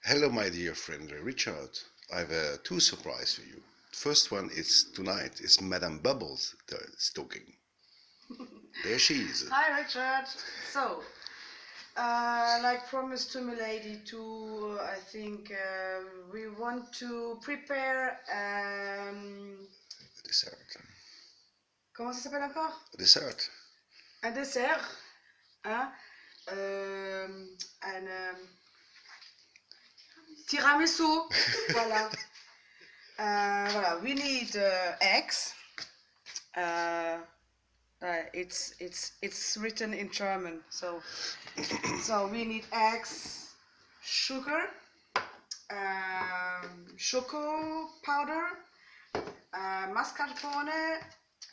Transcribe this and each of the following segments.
Hello, my dear friend Richard. I have two surprises for you. First one is tonight. It's Madame Bubbles talking. There she is. Hi, Richard. So, like promised to Mylady, I think we want to prepare. Dessert. Comment ça s'appelle encore? Dessert. Un dessert. Hein? Un tiramisu. Voilà. Voilà. We need eggs. It's written in German, so we need eggs, sugar, choco powder, mascarpone,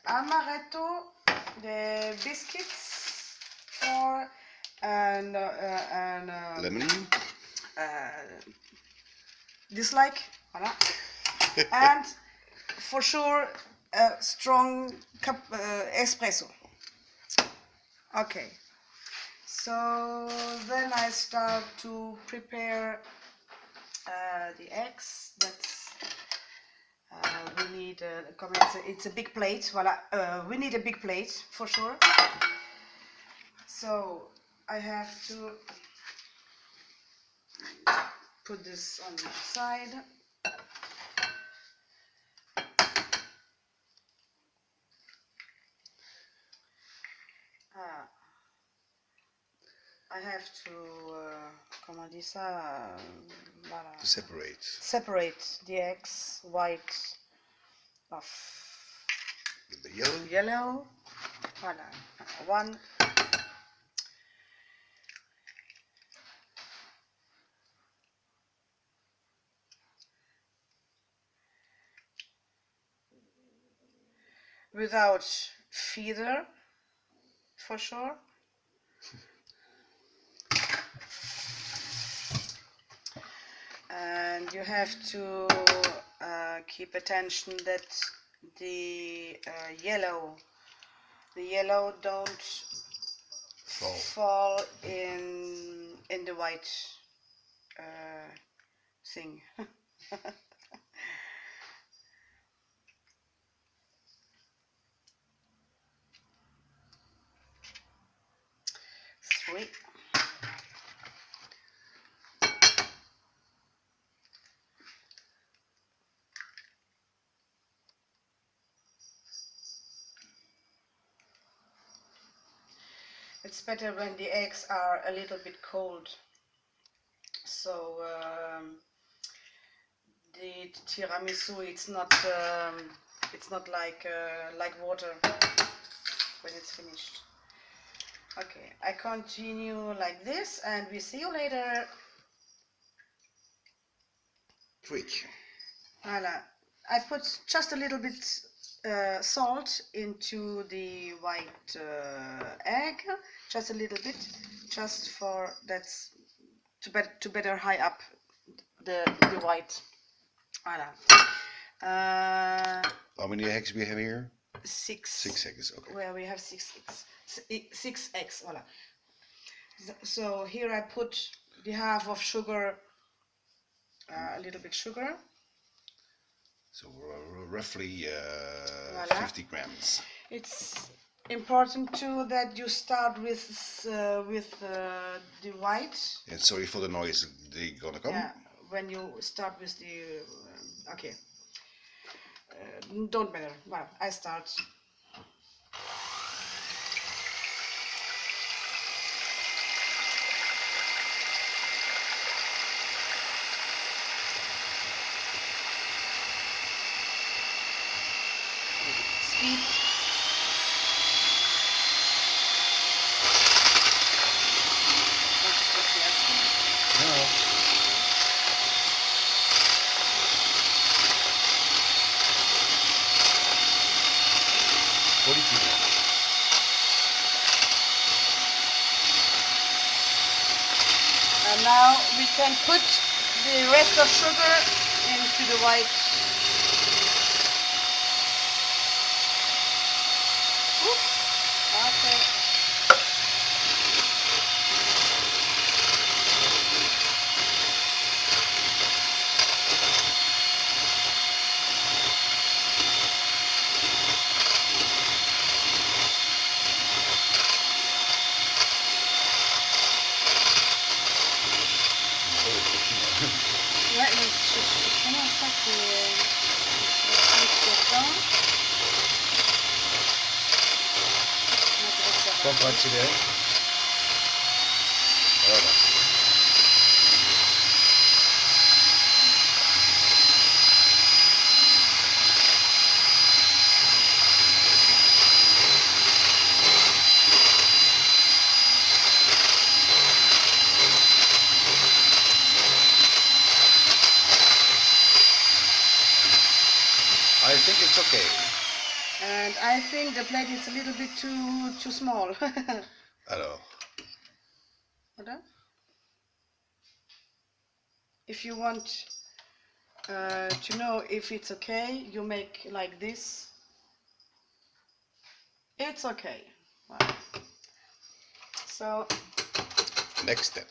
amaretto, the biscuits, and Lemon. dislike, voilà. And for sure a strong espresso. Okay, so then I start to prepare the eggs. That's we need it's a big plate. Voilà, we need a big plate for sure. So I have to put this on the side. I have to, comment on dit ça? Voilà. To separate. Separate the eggs, white of The yellow. yellow. Voilà. One. Without feather, for sure. And you have to keep attention that the yellow don't fall in the white thing. Three. It's better when the eggs are a little bit cold. So the tiramisu, it's not like water when it's finished. Okay, I continue like this, and we see you later. Trick. Voilà. I put just a little bit salt into the white egg, just a little bit, just for that's to better high up the white. Voilà. How many eggs we have here? 6. 6 eggs. Okay. Where we have 6 eggs. 6 eggs. Voilà. So here I put the half of sugar, a little bit sugar. So roughly Voilà. 50 grams. It's important too that you start with the white. And sorry for the noise. They're gonna come. Yeah, when you start with the okay. Don't matter. Well, I start. Speed. And now we can put the rest of sugar into the white. Okay. Compratirer. Voilà. I think it's okay. And I think the plate is a little bit too small. Alors, if you want to know if it's okay, you make like this. It's okay. Wow. So next step.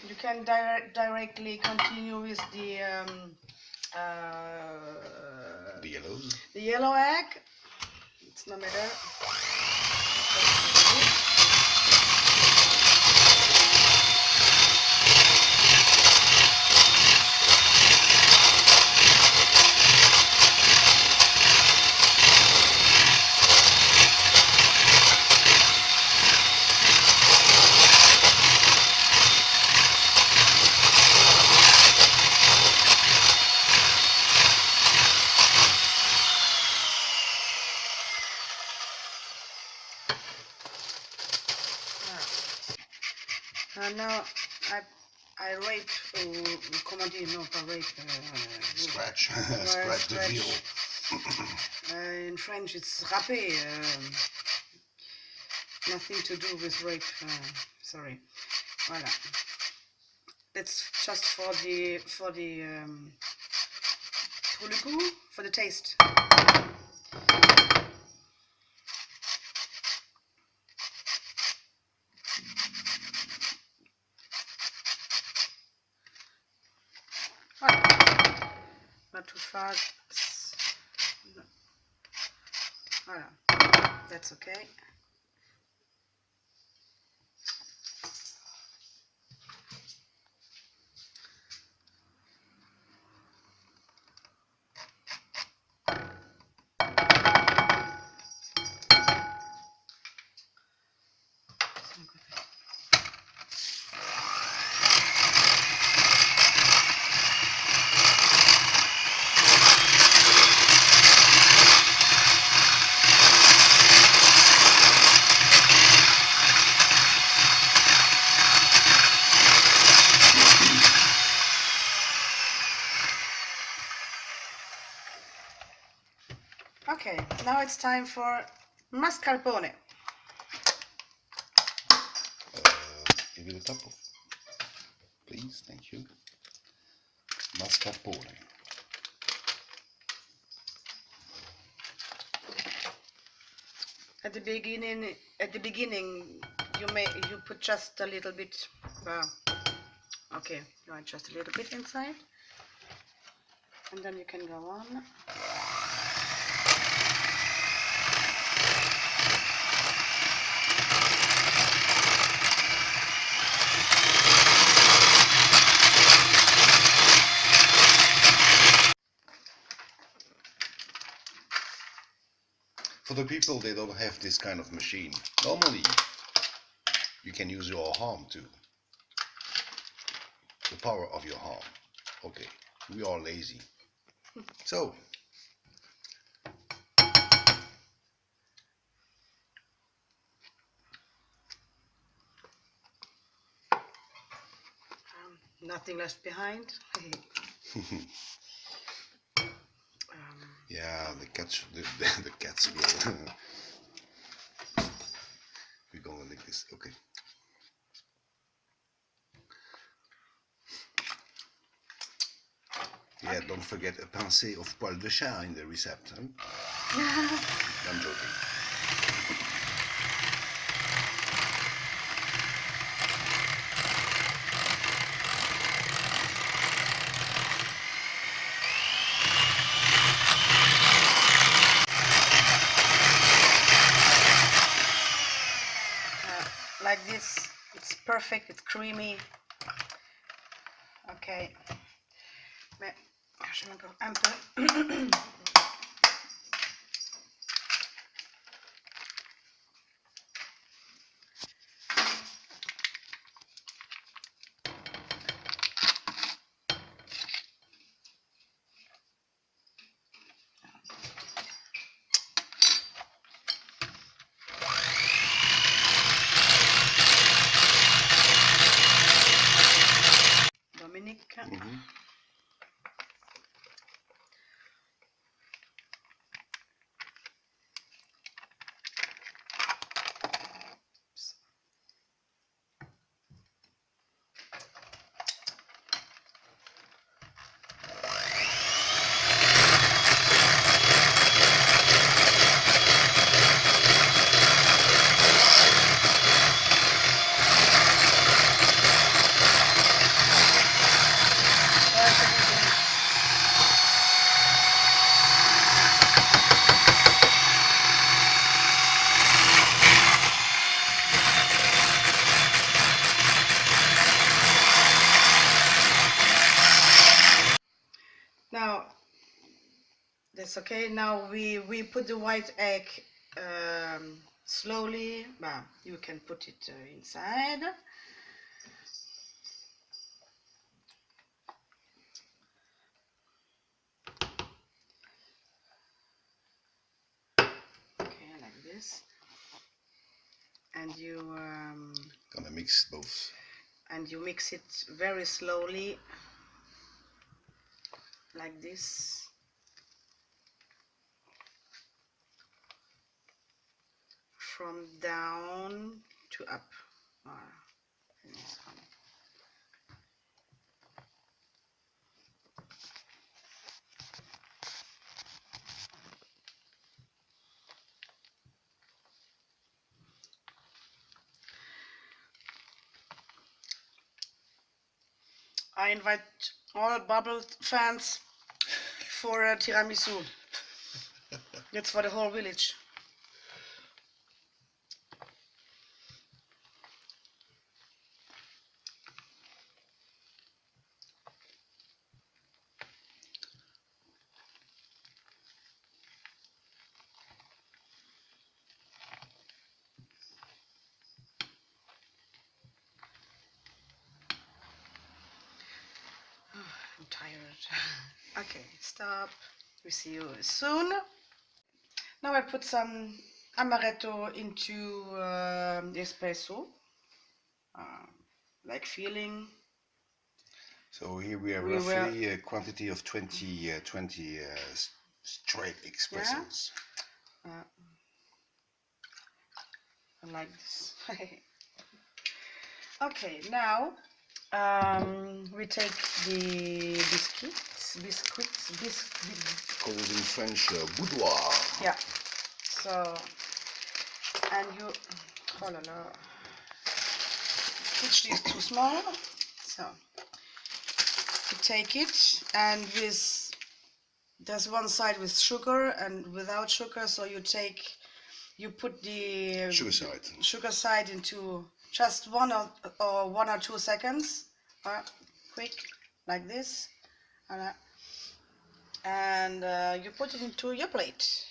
you can directly continue with the yellows. The yellow egg. It's no matter. Now I rate, comment dire, non pas rate, Scratch. Scratch the veal. In French it's râper, nothing to do with rape, sorry. Voilà. It's just for the pour le goût, for the taste. Voilà. Not too fast. Voilà. That's okay. Okay, now it's time for mascarpone. Give it a top of, please, thank you. Mascarpone. At the beginning, you put just a little bit. Okay, you add just a little bit inside, and then you can go on. For the people they don't have this kind of machine, normally you can use your arm too. The power of your arm. Okay, we are lazy. So, Nothing left behind. yeah, the cats will. We're gonna lick this. Okay. Yeah, don't forget a pincée of poil de chat in the recipe. Huh? I'm joking. Like this, it's perfect, it's creamy. Okay, Mais je mets encore un peu. Dominique. Now, that's okay. Now we put the white egg slowly. You can put it inside. Okay, like this. And you gonna mix both. And you mix it very slowly, like this. From down to up. I invite all bubble fans for a tiramisu. That's for the whole village. I'm tired. Okay, stop. We see you soon. Now I put some amaretto into espresso, like feeling. So here we have roughly a quantity of 20 straight espressos. Yeah? I like this. Okay, now we take the biscuits. Called in French boudoir. Yeah. So, and you, oh la la, which is too small. So, you take it, and with, there's one side with sugar and without sugar. So you put the sugar side into just 1 or 2 seconds, quick, like this, and you put it into your plate.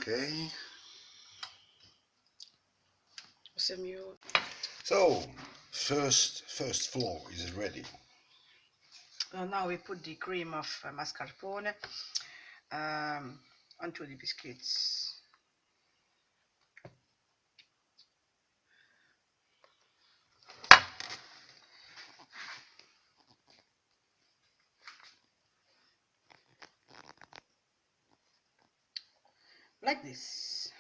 Okay. So, first floor is ready. Now we put the cream of mascarpone onto the biscuits. Like this.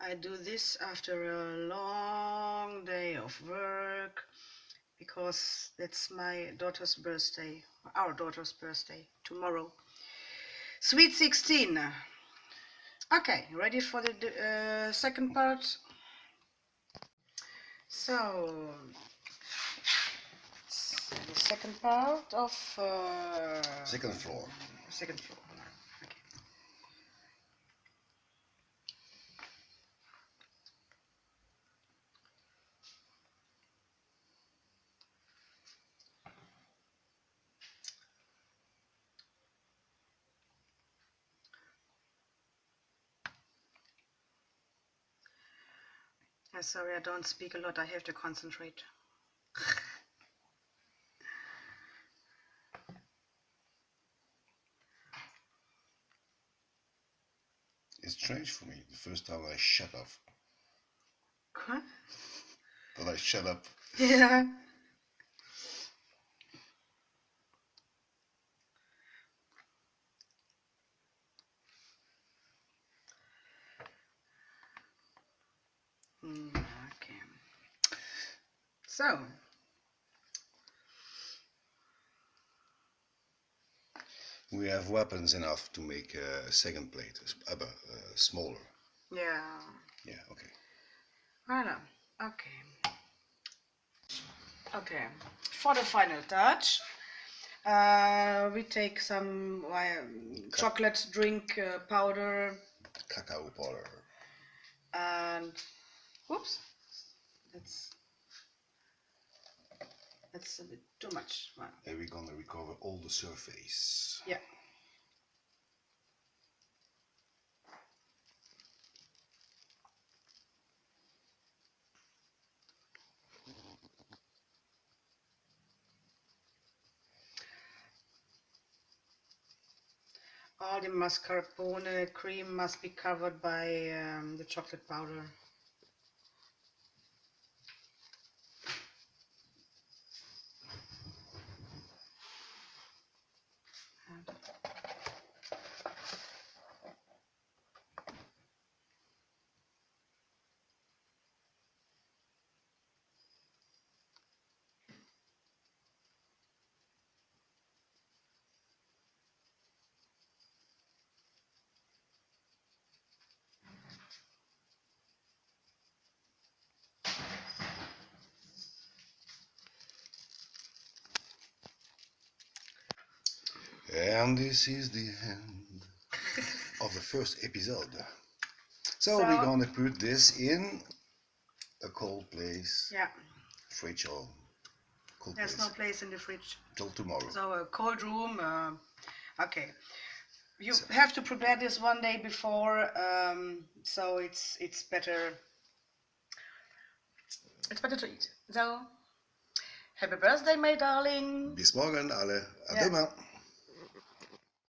I do this after a long day of work, because it's my daughter's birthday, our daughter's birthday, tomorrow. Sweet 16. Okay, ready for the second part? So, the second part of... Second floor. Second floor. Okay. Sorry, I don't speak a lot. I have to concentrate. It's strange for me. The first time I shut up. Huh? That I shut up. Yeah. Okay. So. We have weapons enough to make a second plate, smaller. Yeah. Yeah, okay. Voilà. Okay. Okay. For the final touch, we take some chocolate drink powder. Cacao powder. And whoops, that's a bit too much. Well, And we're gonna recover all the surface. yeah. All the mascarpone cream must be covered by the chocolate powder. And this is the end of the first episode. So we're gonna put this in a cold place. Yeah. Fridge or cold There's place. no place in the fridge. Till tomorrow. So a cold room. Okay. You have to prepare this one day before, so it's better. It's better to eat. So, happy birthday, my darling. Bis morgen alle. Ja. Adieu.